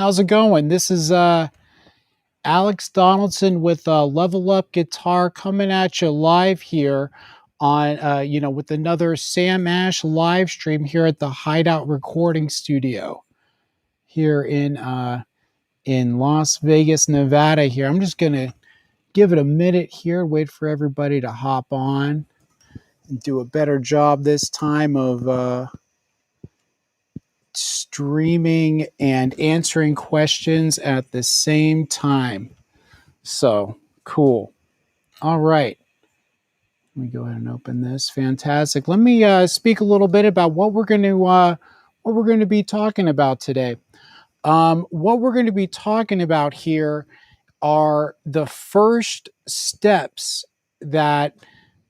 How's it going? This is Alex Donaldson with Level Up Guitar coming at you live here on with another Sam Ash live stream here at the Hideout Recording Studio here in Las Vegas, Nevada here. I'm just going to give it a minute here, wait for everybody to hop on and do a better job this time of streaming and answering questions at the same time. So cool. All right. Let me go ahead and open this. Fantastic. Let me speak a little bit about what we're going to be talking about today. What we're going to be talking about here are the first steps that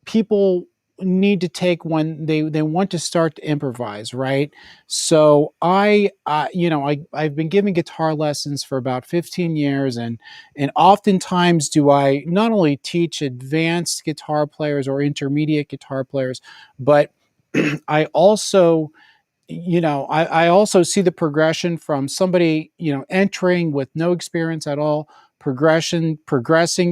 people need to take when they want to start to improvise, right? So I've been giving guitar lessons for about 15 years, and oftentimes do I not only teach advanced guitar players or intermediate guitar players, but I also I also see the progression from somebody, entering with no experience at all, progressing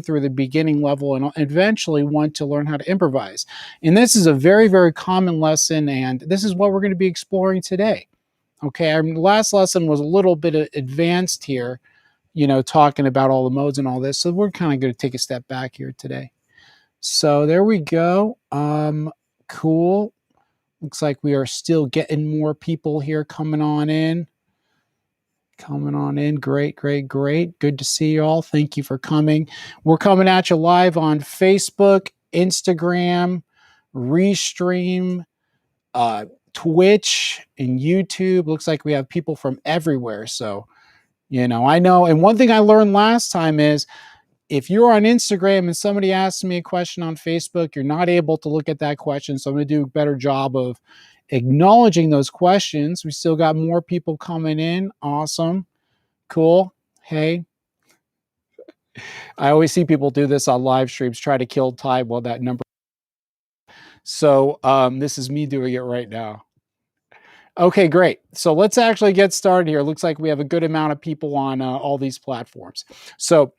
through the beginning level, and eventually want to learn how to improvise. And this is a very, very common lesson, and this is what we're going to be exploring today. Okay, our last lesson was a little bit advanced here, talking about all the modes and all this. So we're kind of going to take a step back here today. So there we go. Cool. Looks like we are still getting more people here coming on in. Great, great, great. Good to see you all. Thank you for coming. We're coming at you live on Facebook, Instagram, Restream, Twitch, and YouTube. Looks like we have people from everywhere. So, I know. And one thing I learned last time is if you're on Instagram and somebody asks me a question on Facebook, you're not able to look at that question. So I'm going to do a better job of acknowledging those questions. We still got more people coming in. Awesome. Cool. Hey. I always see people do this on live streams, try to kill time while that number. So this is me doing it right now. Okay, great. So let's actually get started here. It looks like we have a good amount of people on all these platforms. So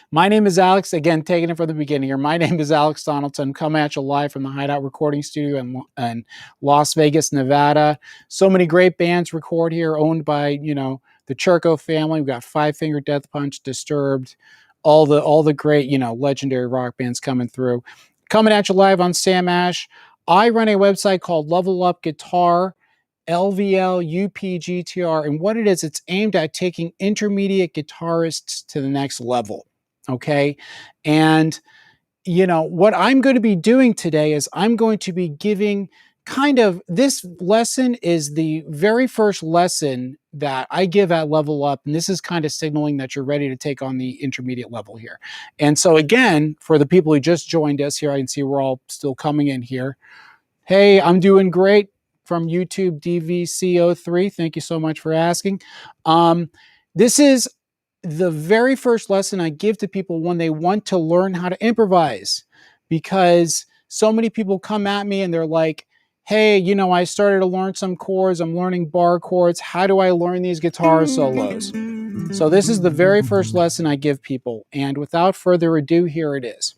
my name is Alex. Again, taking it from the beginning here. My name is Alex Donaldson. Coming at you live from the Hideout Recording Studio in Las Vegas, Nevada. So many great bands record here, owned by the Churko family. We've got Five Finger Death Punch, Disturbed, all the great legendary rock bands coming through. Coming at you live on Sam Ash. I run a website called Level Up Guitar. LVLUPGTR, and what it is, it's aimed at taking intermediate guitarists to the next level. Okay. And, what I'm going to be doing today is I'm going to be giving this lesson is the very first lesson that I give at Level Up. And this is kind of signaling that you're ready to take on the intermediate level here. And so again, for the people who just joined us here, I can see we're all still coming in here. Hey, I'm doing great. From YouTube DVCO3. Thank you so much for asking. This is the very first lesson I give to people when they want to learn how to improvise, because so many people come at me and they're like, hey, I started to learn some chords. I'm learning bar chords. How do I learn these guitar solos? So this is the very first lesson I give people. And without further ado, here it is.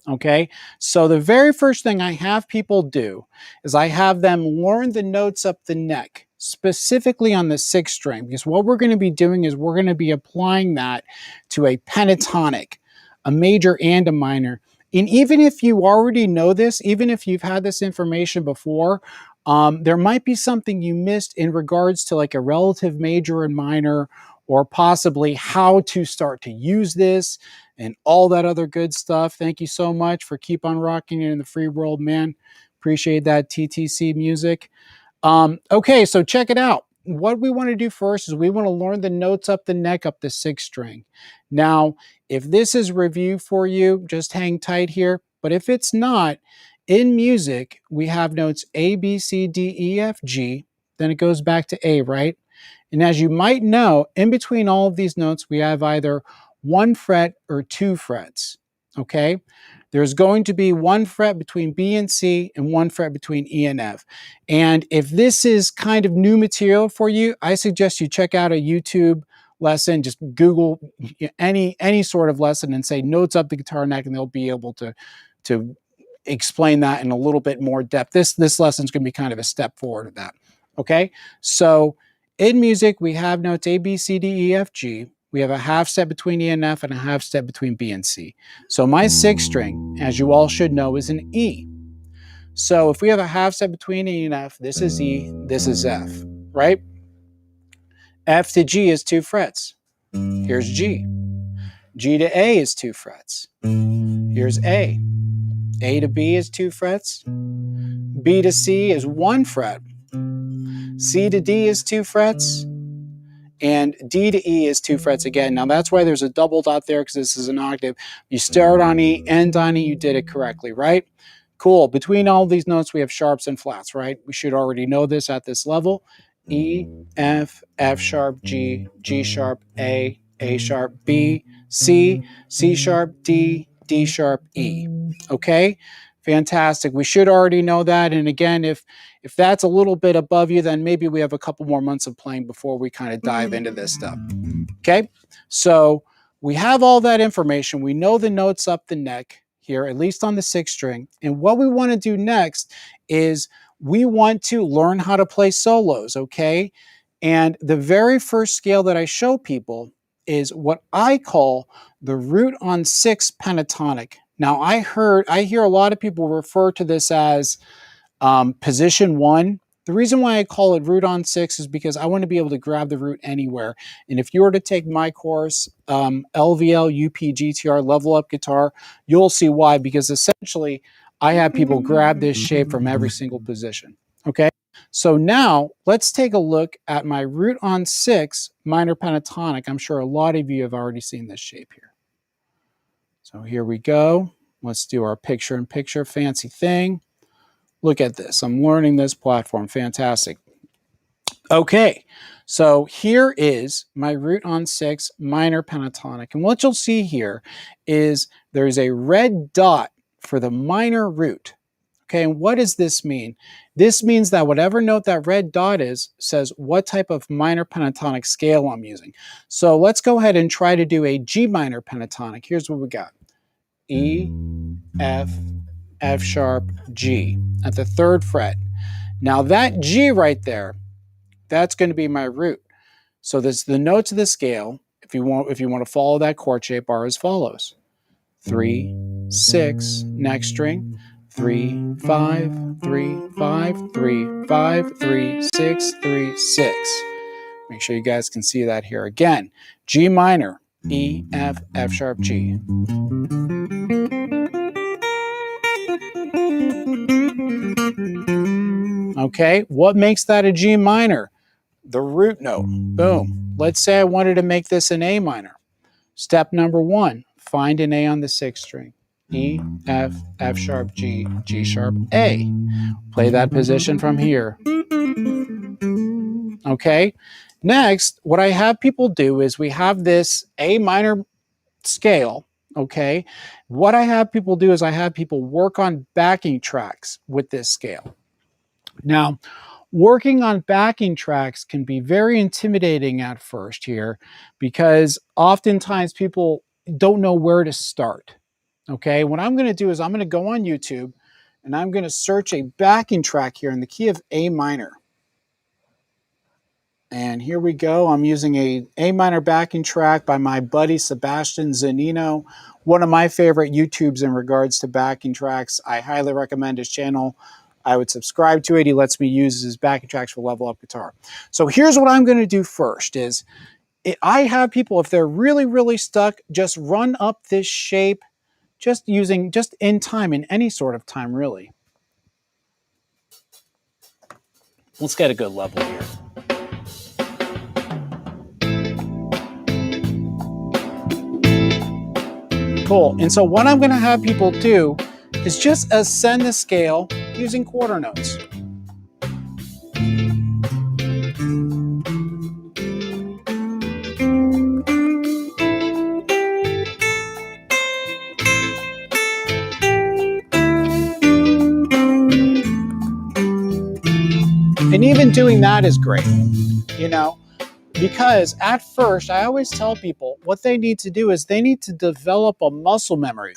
Okay, so the very first thing I have people do is I have them learn the notes up the neck, specifically on the sixth string, because what we're going to be doing is we're going to be applying that to a pentatonic, a major and a minor. And even if you already know this, even if you've had this information before, there might be something you missed in regards to like a relative major and minor, or possibly how to start to use this and all that other good stuff. Thank you so much for keep on rocking it in the free world, man. Appreciate that TTC music. Okay, so check it out. What we want to do first is we want to learn the notes up the neck, up the sixth string. Now, if this is review for you, just hang tight here. But if it's not, in music, we have notes A, B, C, D, E, F, G. Then it goes back to A, right? And as you might know, in between all of these notes, we have either 1 fret or 2 frets, okay? there's going to be 1 fret between B and C and 1 fret between E and F. And if this is kind of new material for you, I suggest you check out a YouTube lesson. Just Google any sort of lesson and say notes up the guitar neck, and they'll be able to explain that in a little bit more depth. This lesson is going to be kind of a step forward of that. Okay, so in music, we have notes A, B, C, D, E, F, G. We have a half step between E and F and a half step between B and C. So my 6th string, as you all should know, is an E. So if we have a half step between E and F, this is E, this is F, right? F to G is 2 frets. Here's G. G to A is 2 frets. Here's A. A to B is 2 frets. B to C is 1 fret. C to D is 2 frets. And D to E is 2 frets again. Now that's why there's a double dot there, because this is an octave. You start on E, end on E, you did it correctly, right? Cool. Between all these notes, we have sharps and flats, right? We should already know this at this level. E, F, F sharp, G, G sharp, A sharp, B, C, C sharp, D, D sharp, E. Okay? Fantastic. We should already know that. And again, if that's a little bit above you, then maybe we have a couple more months of playing before we kind of dive into this stuff. Okay? So we have all that information. We know the notes up the neck here, at least on the 6th string. And what we want to do next is we want to learn how to play solos, okay? And the very first scale that I show people is what I call the root on 6 pentatonic. Now, I hear a lot of people refer to this as position 1. The reason why I call it root on 6 is because I want to be able to grab the root anywhere. And if you were to take my course, LVL, UP, GTR, Level Up Guitar, you'll see why, because essentially I have people grab this shape from every single position. Okay, so now let's take a look at my root on 6 minor pentatonic. I'm sure a lot of you have already seen this shape here. So here we go. Let's do our picture-in-picture fancy thing. Look at this. I'm learning this platform. Fantastic. Okay, so here is my root on 6 minor pentatonic. And what you'll see here is there's a red dot for the minor root. Okay, and what does this mean? This means that whatever note that red dot is says what type of minor pentatonic scale I'm using. So let's go ahead and try to do a G minor pentatonic. Here's what we got. E, F, F sharp, G at the 3rd fret. Now that G right there, that's going to be my root. So this the notes of the scale, if you want to follow that chord shape, are as follows. 3, 6, next string, 3, 5, 3, 5, 3, 5, 3, 6, 3, 6. Make sure you guys can see that here again. G minor, E, F, F sharp, G. Okay, what makes that a G minor? The root note. Boom. Let's say I wanted to make this an A minor. Step number 1, find an A on the 6th string. E, F, F sharp, G, G sharp, A. Play that position from here. Okay, next, what I have people do is we have this A minor scale. Okay, what I have people do is I have people work on backing tracks with this scale. Now, working on backing tracks can be very intimidating at first here because oftentimes people don't know where to start. Okay, what I'm going to do is I'm going to go on YouTube and I'm going to search a backing track here in the key of A minor. And here we go. I'm using a A minor backing track by my buddy Sebastian Zanino, one of my favorite YouTubes in regards to backing tracks. I highly recommend his channel. I would subscribe to it. He lets me use his backing tracks for Level Up Guitar. So here's what I'm going to do first is I have people, if they're really, really stuck, just run up this shape just in time, in any sort of time, really. Let's get a good level here. Cool. And so what I'm going to have people do is just ascend the scale using quarter notes. And even doing that is great, you know, because at first I always tell people what they need to do is they need to develop a muscle memory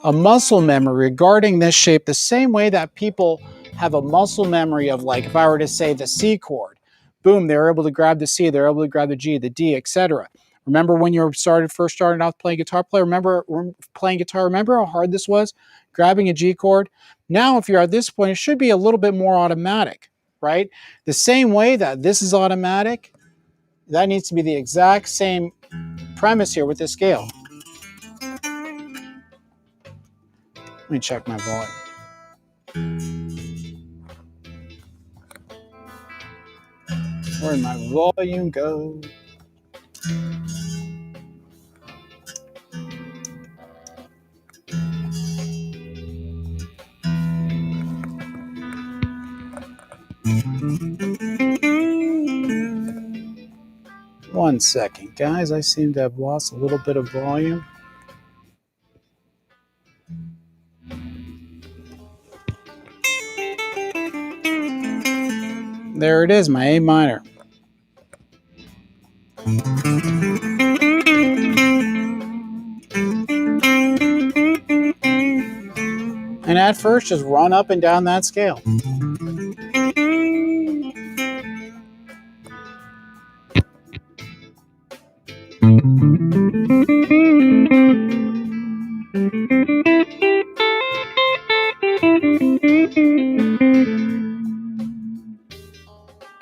regarding this shape, the same way that people have a muscle memory of, like, if I were to say the C chord, boom, they're able to grab the C, they're able to grab the G, the D, etc. Remember when you first started out playing guitar player, remember how hard this was, grabbing a G chord? Now, if you're at this point, it should be a little bit more automatic, right? The same way that this is automatic, that needs to be the exact same premise here with this scale. Let me check my volume. Where'd my volume go? One second, guys. I seem to have lost a little bit of volume. There it is, my A minor. And at first, just run up and down that scale.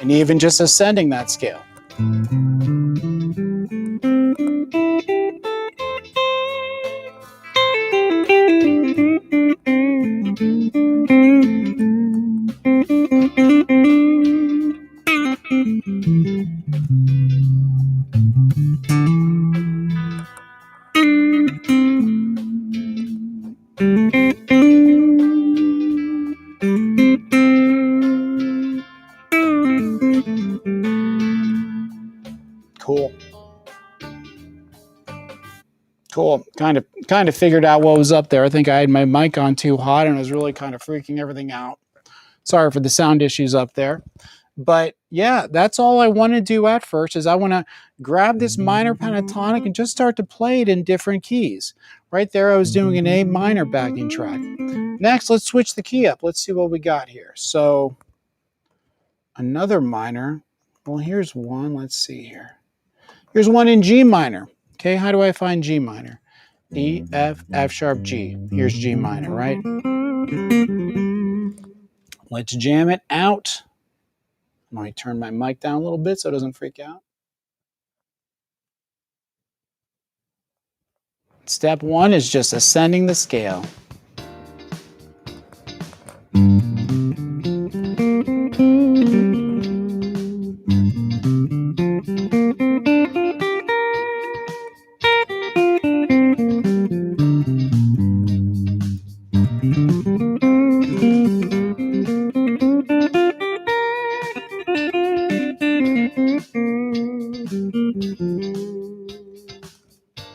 And even just ascending that scale. Cool. Kind of figured out what was up there. I think I had my mic on too hot and it was really kind of freaking everything out. Sorry for the sound issues up there. But yeah, that's all I want to do at first is I want to grab this minor pentatonic and just start to play it in different keys. Right there, I was doing an A minor backing track. Next, let's switch the key up. Let's see what we got here. So another minor. Well, here's one. Let's see here. Here's one in G minor. Okay, how do I find G minor? E, F, F sharp, G. Here's G minor, right? Let's jam it out. Let me turn my mic down a little bit so it doesn't freak out. Step one is just ascending the scale.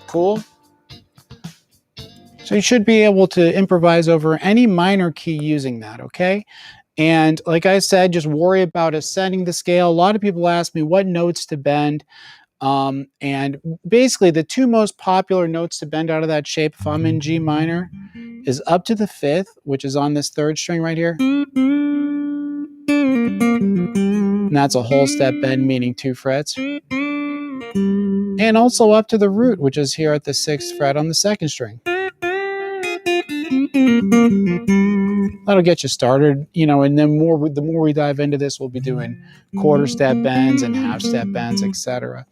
Cool. So you should be able to improvise over any minor key using that, okay? And like I said, just worry about ascending the scale. A lot of people ask me what notes to bend. And basically the two most popular notes to bend out of that shape, if I'm in G minor, is up to the fifth, which is on this third string right here. And that's a whole step bend, meaning 2 frets. And also up to the root, which is here at the 6th fret on the 2nd string. That'll get you started, you know, and then the more we dive into this, we'll be doing quarter step bends and half step bends, etc.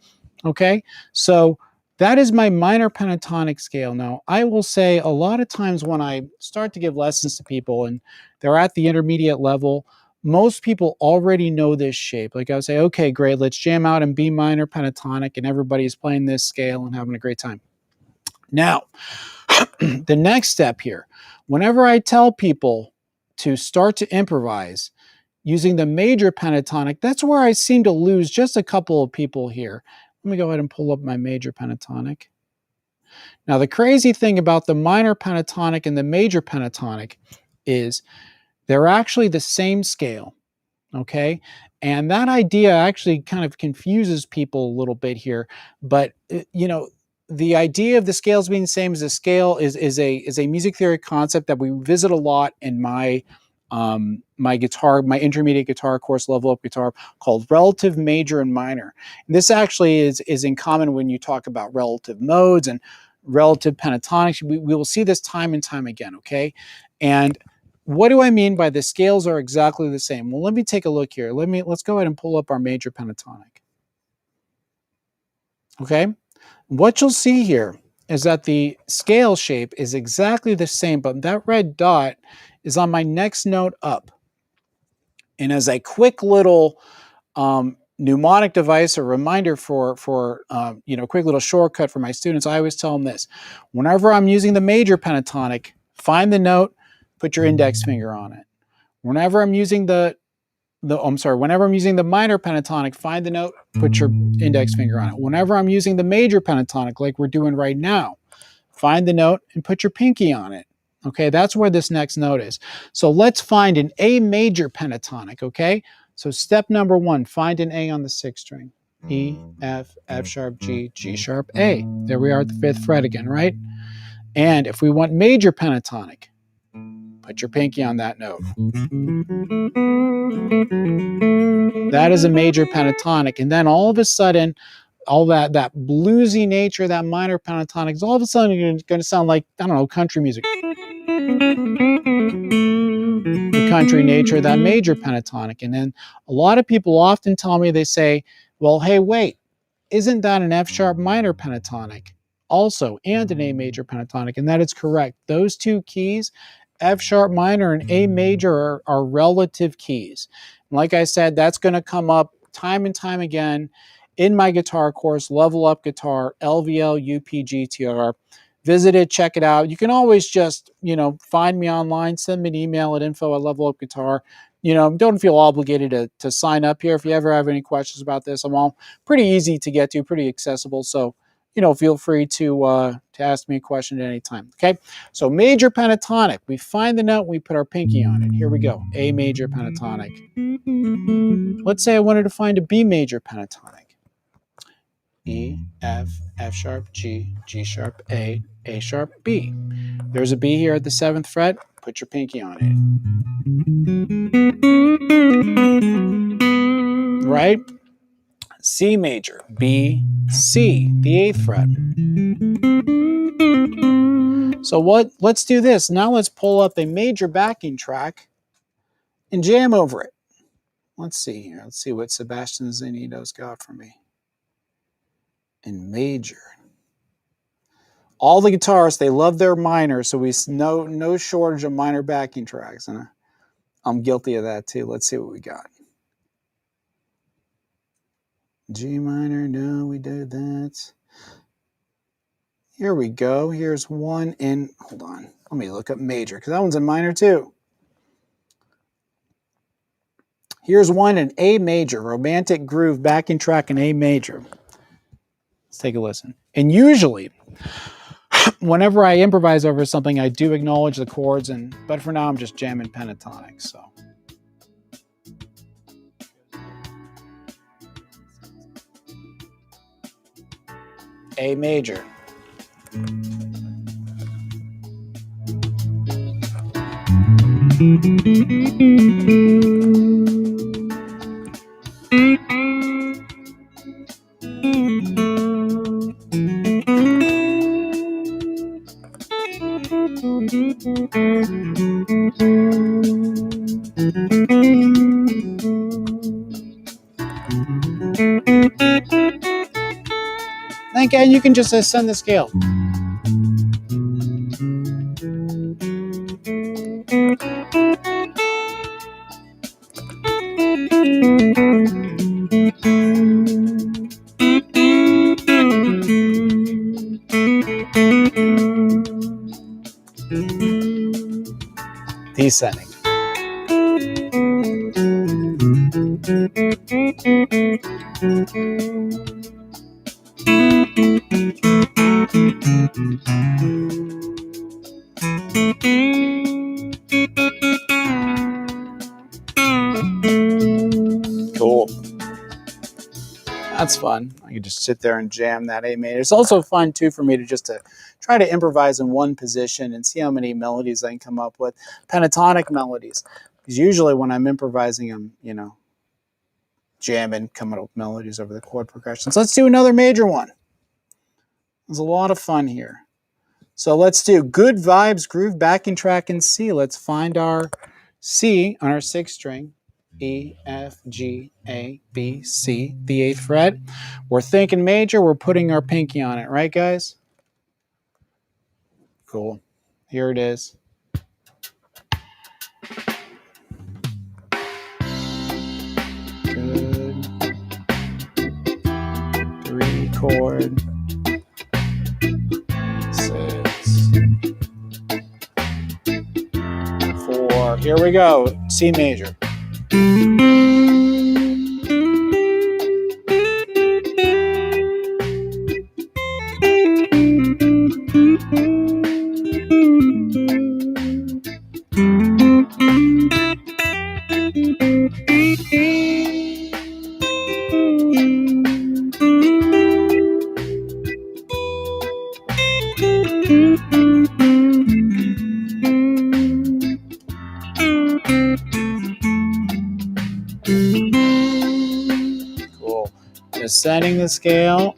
Okay, so that is my minor pentatonic scale. Now, I will say a lot of times when I start to give lessons to people and they're at the intermediate level, most people already know this shape. Like I'll say, okay, great, let's jam out in B minor pentatonic, and everybody's playing this scale and having a great time. Now, the next step here, whenever I tell people to start to improvise using the major pentatonic, that's where I seem to lose just a couple of people here. Let me go ahead and pull up my major pentatonic. Now, the crazy thing about the minor pentatonic and the major pentatonic is They're actually the same scale, okay? And that idea actually kind of confuses people a little bit here, but you know, the idea of the scales being the same as a scale is a music theory concept that we visit a lot in my my intermediate guitar course, level up guitar, called relative major and minor. And this actually is in common when you talk about relative modes and relative pentatonics. We will see this time and time again, okay? And what do I mean by the scales are exactly the same? Well, let me take a look here. Let's go ahead and pull up our major pentatonic. Okay? What you'll see here is that the scale shape is exactly the same, but that red dot is on my next note up. And as a quick little mnemonic device or reminder for you know, quick little shortcut for my students, I always tell them this: whenever I'm using the major pentatonic, find the note, put your index finger on it. Whenever I'm using whenever I'm using the minor pentatonic, find the note, put your index finger on it. Whenever I'm using the major pentatonic, like we're doing right now, find the note and put your pinky on it. Okay, that's where this next note is. So let's find an A major pentatonic, okay? So step number one, find an A on the sixth string. E, F, F sharp, G, G sharp, A. There we are at the fifth fret again, right? And if we want major pentatonic, put your pinky on that note. That is a major pentatonic. And then all of a sudden, all that bluesy nature, that minor pentatonic, is all of a sudden going to sound like, I don't know, country music. The country nature of that major pentatonic. And then a lot of people often tell me, they say, well, hey, wait, isn't that an F sharp minor pentatonic also, and an A major pentatonic? And that is correct. Those two keys, F sharp minor and A major, are relative keys. And like I said, that's going to come up time and time again in my guitar course, Level Up Guitar, LVL UPGTR. Visit it, check it out. You can always just, you know, find me online, send me an email at info@levelupguitar. You know, don't feel obligated to sign up here. If you ever have any questions about this, I'm all pretty easy to get to, pretty accessible. So, you know, feel free to ask me a question at any time. Okay, so major pentatonic. We find the note, we put our pinky on it. Here we go, A major pentatonic. Let's say I wanted to find a B major pentatonic. E, F, F sharp, G, G sharp, A sharp, B. There's a B here at the seventh fret. Put your pinky on it. Right? C major, B, C, the eighth fret. So let's do this. Now let's pull up a major backing track and jam over it. Let's see here. Let's see what Sebastian Zanito's got for me. In major. All the guitarists, they love their minor, so we no shortage of minor backing tracks. And I'm guilty of that too. Let's see what we got. G minor, no, we did that. Here we go. Here's one in, hold on, let me look up major, because that one's in minor too. Here's one in A major, romantic groove backing track in A major. Let's take a listen. And usually, whenever I improvise over something, I do acknowledge the chords, but for now I'm just jamming pentatonic. So A major. Again, you can just ascend the scale. Descending. That's fun. I can just sit there and jam that A major. It's also fun too for me to just to try to improvise in one position and see how many melodies I can come up with. Pentatonic melodies. Because usually when I'm improvising, I'm, you know, jamming, coming up with melodies over the chord progressions. Let's do another major one. There's a lot of fun here. So let's do Good Vibes Groove backing track in C. Let's find our C on our 6th string. E, F, G, A, B, C, the 8th fret. We're thinking major. We're putting our pinky on it, right, guys? Cool. Here it is. Good. 3 chord. 6. 4. Here we go. C major. Cool. Ascending the scale.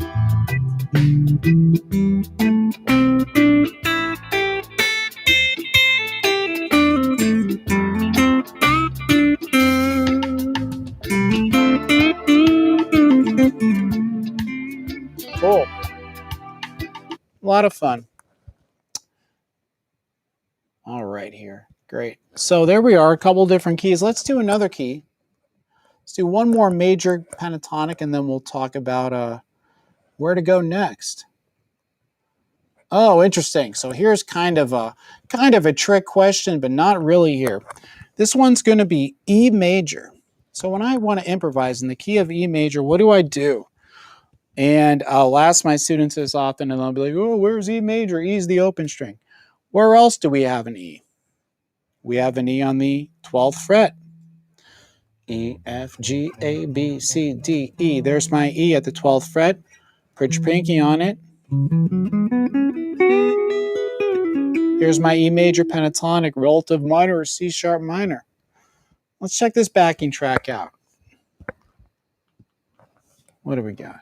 Cool. A lot of fun. All right here. Great. So there we are, a couple different keys. Let's do another key. Let's do one more major pentatonic, and then we'll talk about where to go next. Oh, interesting. So here's kind of a trick question, but not really here. This one's going to be E major. So when I want to improvise in the key of E major, what do I do? And I'll ask my students this often, and they'll be like, oh, where's E major? E is the open string. Where else do we have an E? We have an E on the 12th fret. E, F, G, A, B, C, D, E. There's my E at the 12th fret. Put your pinky on it. Here's my E major pentatonic, relative minor or C sharp minor. Let's check this backing track out. What do we got?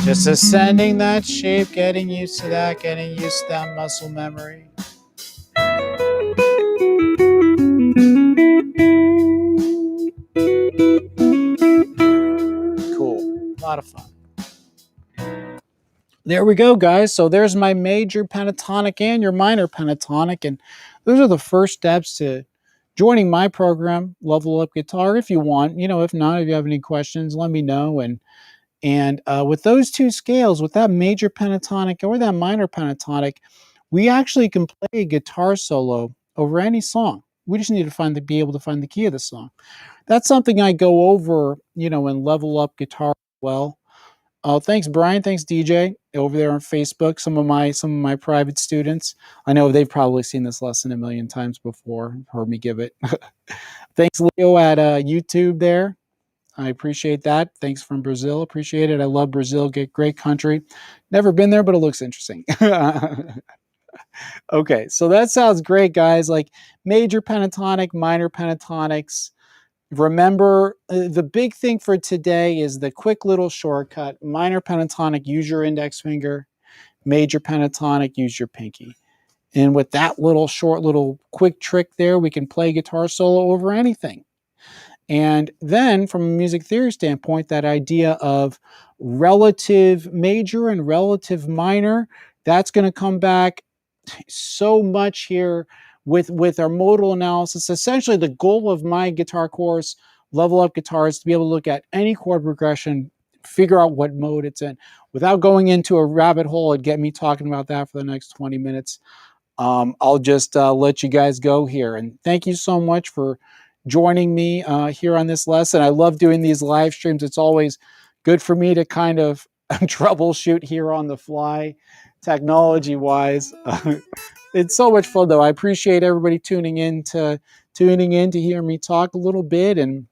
Just ascending that shape, getting used to that, getting used to that muscle memory. Cool. A lot of fun. There we go, guys. So there's my major pentatonic and your minor pentatonic. And those are the first steps to joining my program, Level Up Guitar, if you want. You know, if not, if you have any questions, let me know. And with those two scales, with that major pentatonic or that minor pentatonic, we actually can play a guitar solo over any song. We just need to be able to find the key of the song. That's something I go over, you know, in Level Up Guitar as well. Thanks, Brian. Thanks, DJ, over there on Facebook. Some of my private students. I know they've probably seen this lesson a million times before, heard me give it. Thanks, Leo, at YouTube there. I appreciate that. Thanks from Brazil. Appreciate it. I love Brazil. Great country. Never been there, but it looks interesting. Okay, so that sounds great, guys. Like major pentatonic, minor pentatonics. Remember, the big thing for today is the quick little shortcut. Minor pentatonic, use your index finger. Major pentatonic, use your pinky. And with that little quick trick there, we can play guitar solo over anything. And then from a music theory standpoint, that idea of relative major and relative minor, that's going to come back so much here with our modal analysis. Essentially, the goal of my guitar course, Level Up Guitar, is to be able to look at any chord progression, figure out what mode it's in. Without going into a rabbit hole and get me talking about that for the next 20 minutes, I'll just let you guys go here. And thank you so much for joining me here on this lesson. I love doing these live streams. It's always good for me to kind of troubleshoot here on the fly, technology wise. It's so much fun, though. I appreciate everybody tuning in to hear me talk a little bit. And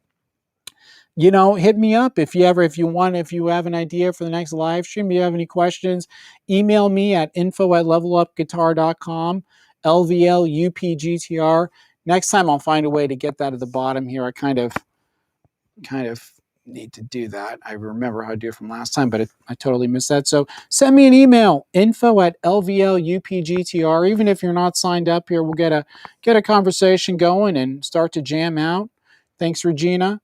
hit me up if you have an idea for the next live stream, you have any questions, email me at info@levelupguitar.com, LVLUPGTR. Next time I'll find a way to get that at the bottom here. I kind of need to do that. I remember how to do it from last time, but I totally missed that. So send me an email, info@LVLUPGTR. Even if you're not signed up here, we'll get a conversation going and start to jam out. Thanks, Regina.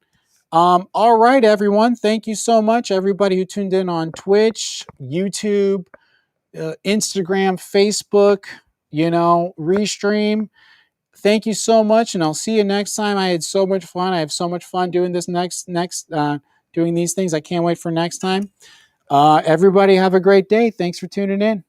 All right, everyone. Thank you so much, everybody who tuned in on Twitch, YouTube, Instagram, Facebook, Restream. Thank you so much, and I'll see you next time. I had so much fun. I have so much fun doing this doing these things. I can't wait for next time. Everybody have a great day. Thanks for tuning in.